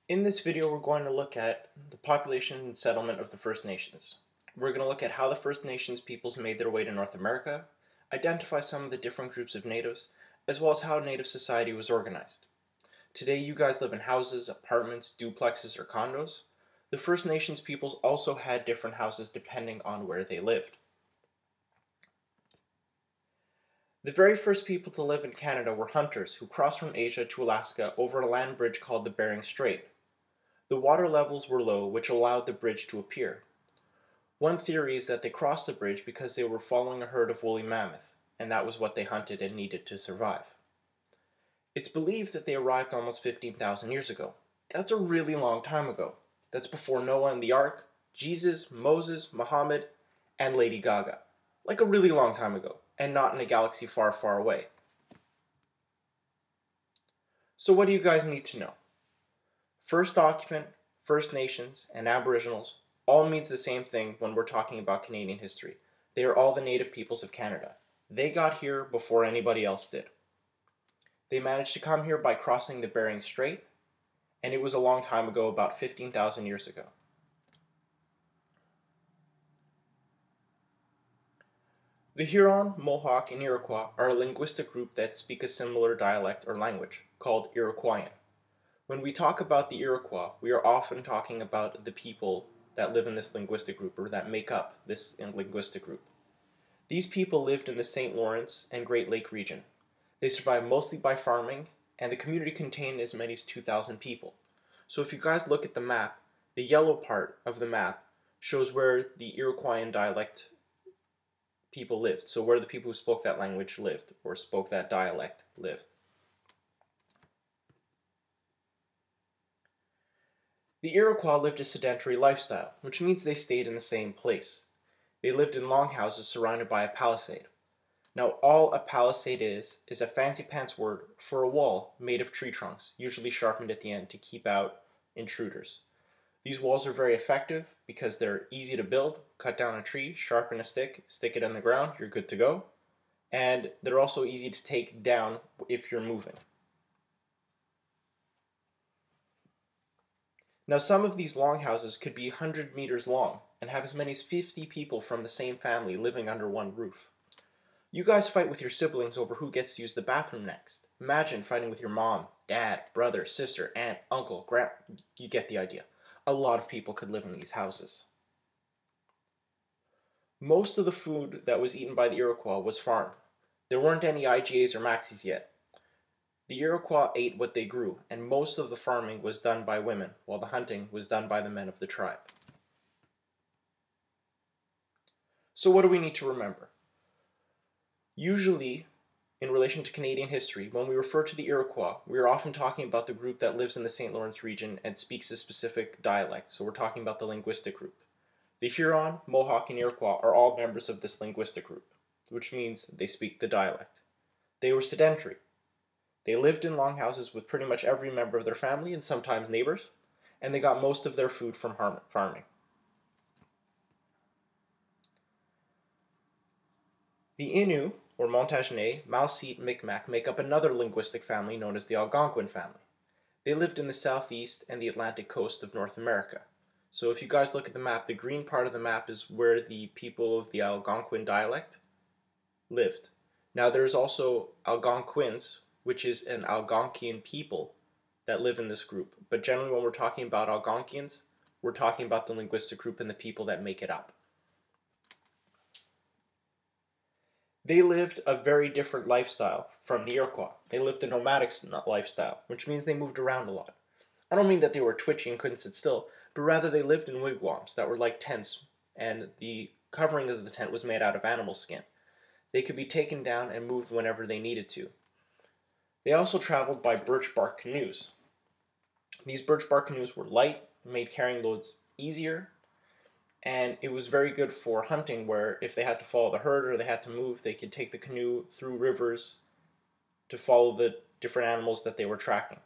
In this video, we're going to look at the population and settlement of the First Nations. We're going to look at how the First Nations peoples made their way to North America, identify some of the different groups of natives, as well as how native society was organized. Today, you guys live in houses, apartments, duplexes, or condos. The First Nations peoples also had different houses depending on where they lived. The very first people to live in Canada were hunters who crossed from Asia to Alaska over a land bridge called the Bering Strait. The water levels were low, which allowed the bridge to appear. One theory is that they crossed the bridge because they were following a herd of woolly mammoth, and that was what they hunted and needed to survive. It's believed that they arrived almost 15,000 years ago. That's a really long time ago. That's before Noah and the Ark, Jesus, Moses, Muhammad, and Lady Gaga. Like a really long time ago, and not in a galaxy far, far away. So what do you guys need to know? First Occupant, First Nations, and Aboriginals all means the same thing when we're talking about Canadian history. They are all the native peoples of Canada. They got here before anybody else did. They managed to come here by crossing the Bering Strait, and it was a long time ago, about 15,000 years ago. The Huron, Mohawk, and Iroquois are a linguistic group that speak a similar dialect or language, called Iroquoian. When we talk about the Iroquois, we are often talking about the people that live in this linguistic group, or that make up this linguistic group. These people lived in the St. Lawrence and Great Lake region. They survived mostly by farming, and the community contained as many as 2,000 people. So if you guys look at the map, the yellow part of the map shows where the Iroquoian dialect people lived, so where the people who spoke that language lived, or spoke that dialect lived. The Iroquois lived a sedentary lifestyle, which means they stayed in the same place. They lived in longhouses surrounded by a palisade. Now, all a palisade is a fancy pants word for a wall made of tree trunks, usually sharpened at the end to keep out intruders. These walls are very effective because they're easy to build. Cut down a tree, sharpen a stick, stick it on the ground, you're good to go. And they're also easy to take down if you're moving. Now, some of these longhouses could be 100 meters long and have as many as 50 people from the same family living under one roof. You guys fight with your siblings over who gets to use the bathroom next. Imagine fighting with your mom, dad, brother, sister, aunt, uncle, grandpa. You get the idea. A lot of people could live in these houses. Most of the food that was eaten by the Iroquois was farmed. There weren't any IGAs or maxis yet. The Iroquois ate what they grew, and most of the farming was done by women, while the hunting was done by the men of the tribe. So what do we need to remember? Usually, in relation to Canadian history, when we refer to the Iroquois, we are often talking about the group that lives in the St. Lawrence region and speaks a specific dialect, so we're talking about the linguistic group. The Huron, Mohawk, and Iroquois are all members of this linguistic group, which means they speak the dialect. They were sedentary. They lived in longhouses with pretty much every member of their family and sometimes neighbors, and they got most of their food from farming. The Inuit, or Montagnais, Malseet, Micmac make up another linguistic family known as the Algonquian family. They lived in the southeast and the Atlantic coast of North America. So if you guys look at the map, the green part of the map is where the people of the Algonquin dialect lived. Now there's also Algonquins, which is an Algonquian people that live in this group. But generally when we're talking about Algonquians, we're talking about the linguistic group and the people that make it up. They lived a very different lifestyle from the Iroquois. They lived a nomadic lifestyle, which means they moved around a lot. I don't mean that they were twitchy and couldn't sit still, but rather they lived in wigwams that were like tents, and the covering of the tent was made out of animal skin. They could be taken down and moved whenever they needed to. They also traveled by birch bark canoes. These birch bark canoes were light, made carrying loads easier, and it was very good for hunting, where if they had to follow the herd or they had to move, they could take the canoe through rivers to follow the different animals that they were tracking.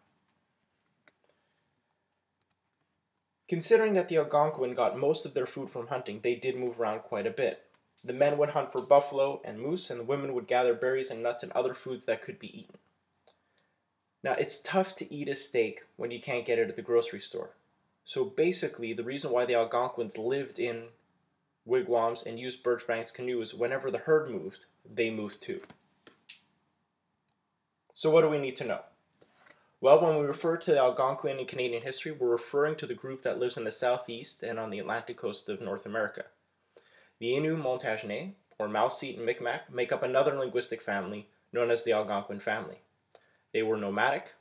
Considering that the Algonquin got most of their food from hunting, they did move around quite a bit. The men would hunt for buffalo and moose, and the women would gather berries and nuts and other foods that could be eaten. Now, it's tough to eat a steak when you can't get it at the grocery store. So basically, the reason why the Algonquins lived in wigwams and used birch banks canoes whenever the herd moved, they moved too. So what do we need to know? Well, when we refer to the Algonquian in Canadian history, we're referring to the group that lives in the southeast and on the Atlantic coast of North America. The Inuit Montagnais, or Mouseseat and Micmac, make up another linguistic family known as the Algonquin family. They were nomadic,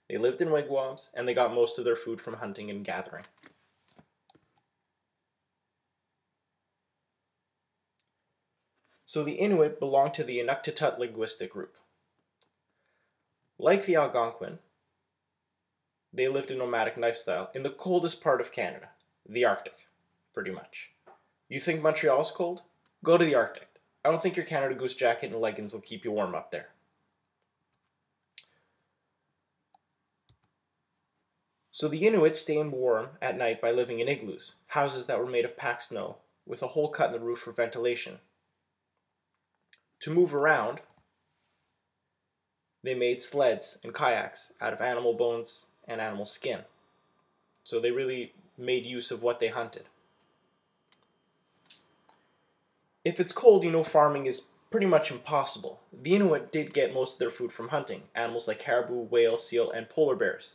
they lived in wigwams, and they got most of their food from hunting and gathering. So the Inuit belong to the Inuktitut linguistic group. Like the Algonquin, they lived a nomadic lifestyle in the coldest part of Canada, the Arctic, pretty much. You think Montreal's cold? Go to the Arctic. I don't think your Canada Goose jacket and leggings will keep you warm up there. So the Inuit stay warm at night by living in igloos, houses that were made of packed snow, with a hole cut in the roof for ventilation. To move around, they made sleds and kayaks out of animal bones and animal skin. So they really made use of what they hunted. If it's cold, you know farming is pretty much impossible. The Inuit did get most of their food from hunting, animals like caribou, whale, seal, and polar bears.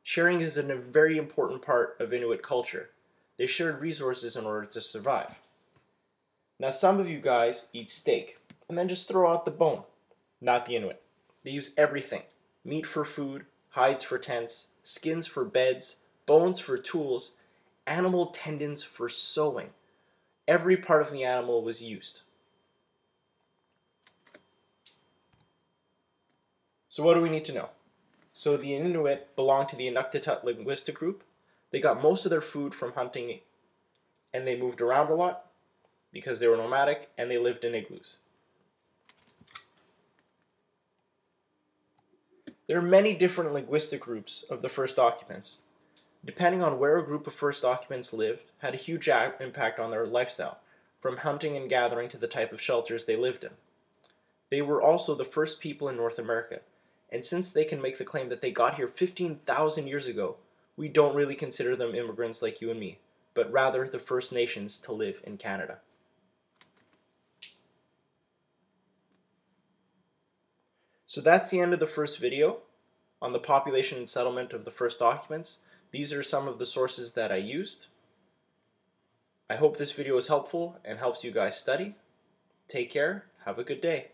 Sharing is a very important part of Inuit culture. They shared resources in order to survive. Now some of you guys eat steak, and then just throw out the bone. Not the Inuit. They use everything. Meat for food, hides for tents, skins for beds, bones for tools, animal tendons for sewing. Every part of the animal was used. So what do we need to know? So the Inuit belong to the Inuktitut linguistic group. They got most of their food from hunting, and they moved around a lot because they were nomadic and they lived in igloos. There are many different linguistic groups of the First Occupants. Depending on where a group of First Occupants lived, had a huge impact on their lifestyle, from hunting and gathering to the type of shelters they lived in. They were also the first people in North America, and since they can make the claim that they got here 15,000 years ago, we don't really consider them immigrants like you and me, but rather the First Nations to live in Canada. So that's the end of the first video on the population and settlement of the First Occupants. These are some of the sources that I used. I hope this video is helpful and helps you guys study. Take care. Have a good day.